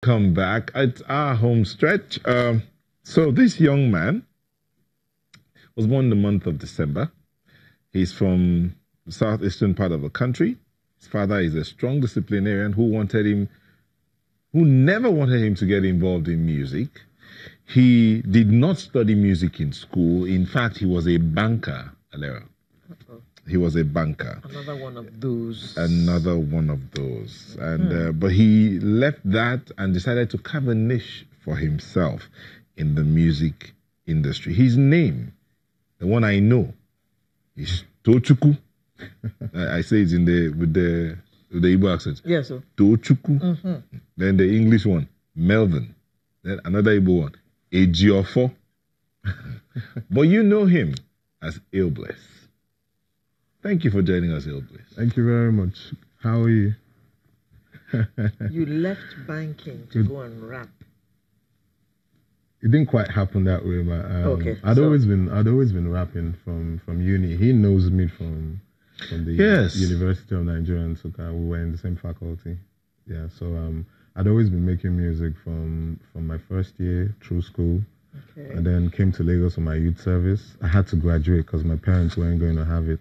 Come back at our home stretch. So this young man was born in the month of December. He's from the southeastern part of the country. His father is a strong disciplinarian who never wanted him to get involved in music. He did not study music in school. In fact, he was a banker, Alera. He was a banker. Another one of those. Another one of those. And but he left that and decided to carve a niche for himself in the music industry. His name, the one I know, is Tochukwu. I say it with the Igbo accent. Yes, sir. Tochukwu. Then the English one, Melvin. Then another Igbo one, Ejiofo. But you know him as Bliss. Thank you for joining us, Bliss. Thank you very much. How are you? You left banking to go and rap. It didn't quite happen that way, but okay, I'd always been rapping from uni. He knows me from the University of Nigeria and Nsukka. We were in the same faculty. Yeah, so I'd always been making music from my first year through school. Okay. And then came to Lagos for my youth service. I had to graduate because my parents weren't going to have it.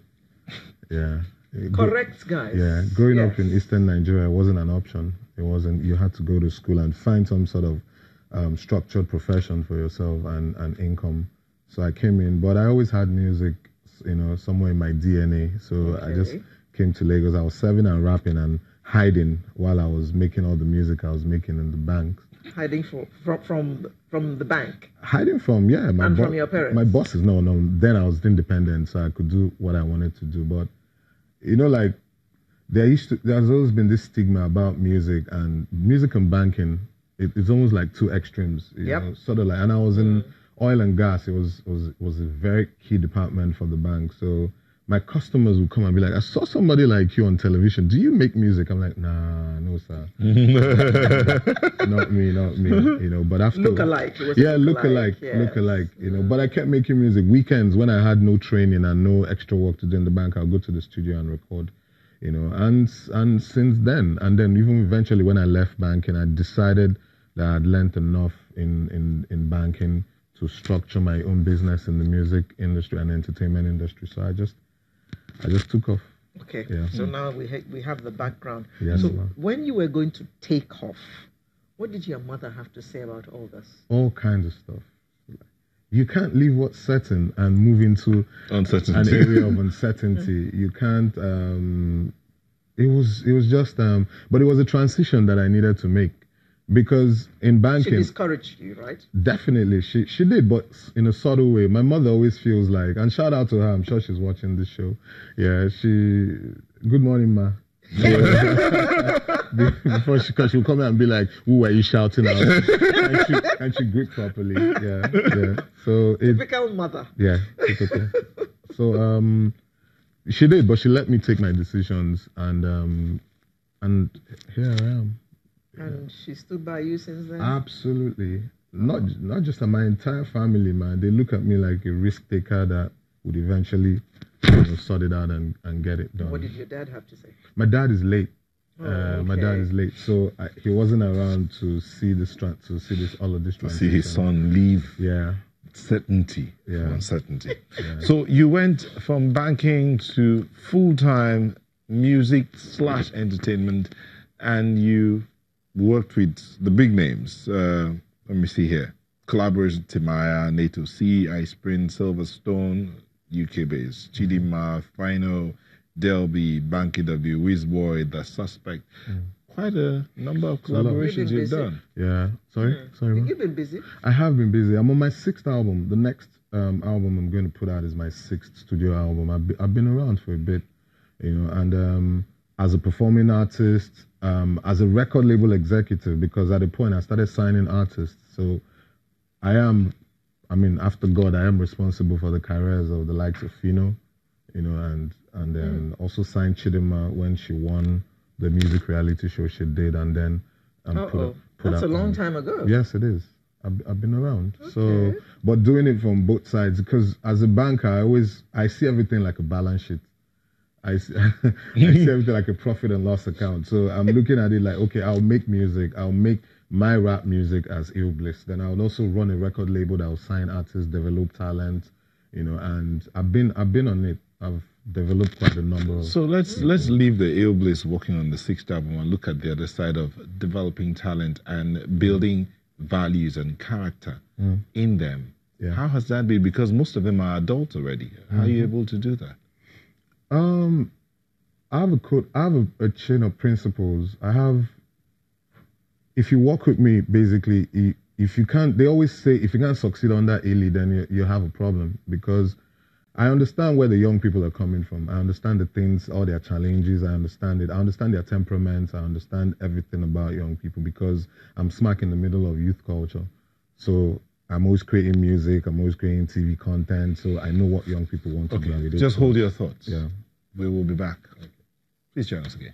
Yeah. Correct, guys. Yeah. Growing up in Eastern Nigeria wasn't an option. It wasn't. You had to go to school and find some sort of structured profession for yourself and income. So I came in, but I always had music, somewhere in my DNA. So I just came to Lagos. I was serving and rapping and hiding while I was making all the music I was making in the bank. Hiding from the bank? Hiding from, from your parents? My bosses, no. Then I was independent, so I could do what I wanted to do. But, like, there's always been this stigma about music and banking. It's almost like two extremes, you know, sort of like, and I was in oil and gas. It was a very key department for the bank. So my customers would come and be like, I saw somebody like you on television. Do you make music? I'm like, nah, no, sir. Not me. But after... Look alike. Look alike, But I kept making music. Weekends, when I had no training and no extra work to do in the bank, I'll go to the studio and record, And since then, and then even eventually when I left banking, I decided that I'd learned enough in banking to structure my own business in the music industry and entertainment industry. So I just took off. Okay. Yeah. So now we have the background. Yes, so when you were going to take off, what did your mother have to say about all this? All kinds of stuff. You can't leave what's certain and move into uncertainty. An area of uncertainty. You can't. It was just. But it was a transition that I needed to make. Because in banking... She discouraged you, right? Definitely. She did, but in a subtle way. My mother always feels like... And shout out to her. I'm sure she's watching this show. Yeah, Good morning, ma. Before she'll come in and be like, who were you shouting at? and she greet properly. Yeah. So typical mother. Yeah, typical. So she did, but she let me take my decisions. And here I am. And she stood by you since then? Absolutely. Not just my entire family, man. They look at me like a risk taker that would eventually sort it out and get it done. What did your dad have to say? My dad is late. Okay. My dad is late, so he wasn't around to see all of this transition. To see his son leave. Yeah. Certainty. Yeah. Uncertainty. Yeah. So you went from banking to full-time music / entertainment, and you worked with the big names. Let me see here. Collaborators Timaya, NATO C, Ice Prince, Silverstone, UK based, Chidima, Final, Delby, Banky W, Wizboy, The Suspect. Quite a number of collaborations you've done. Yeah. Sorry? You've been busy? I have been busy. I'm on my 6th album. The next album I'm going to put out is my 6th studio album. I've been around for a bit, and as a performing artist, as a record label executive, because at a point I started signing artists. So after God, I am responsible for the careers of the likes of Fino, and then also signed Chidima when she won the music reality show she did, and then that's a long time ago. Yes, it is. I've been around. Okay. So, but doing it from both sides, because as a banker, I see everything like a balance sheet. I see everything like a profit and loss account. So I'm looking at it like, okay, I'll make music, I'll make my rap music as Bliss. Then I would also run a record label that will sign artists, develop talent, and I've been on it. I've developed quite a number of. So let's leave the Bliss working on the sixth album and look at the other side of developing talent and building values and character in them. Yeah. How has that been? Because most of them are adults already. How are you able to do that? I have a code. I have a chain of principles. If you work with me, basically, if you can't, they always say, if you can't succeed under Ailey, then you have a problem, because I understand where the young people are coming from. I understand the things, all their challenges. I understand it. I understand their temperaments. I understand everything about young people, because I'm smack in the middle of youth culture. So I'm always creating music. I'm always creating TV content. So I know what young people want to do. Just hold your thoughts. Yeah. We will be back. Please join us again.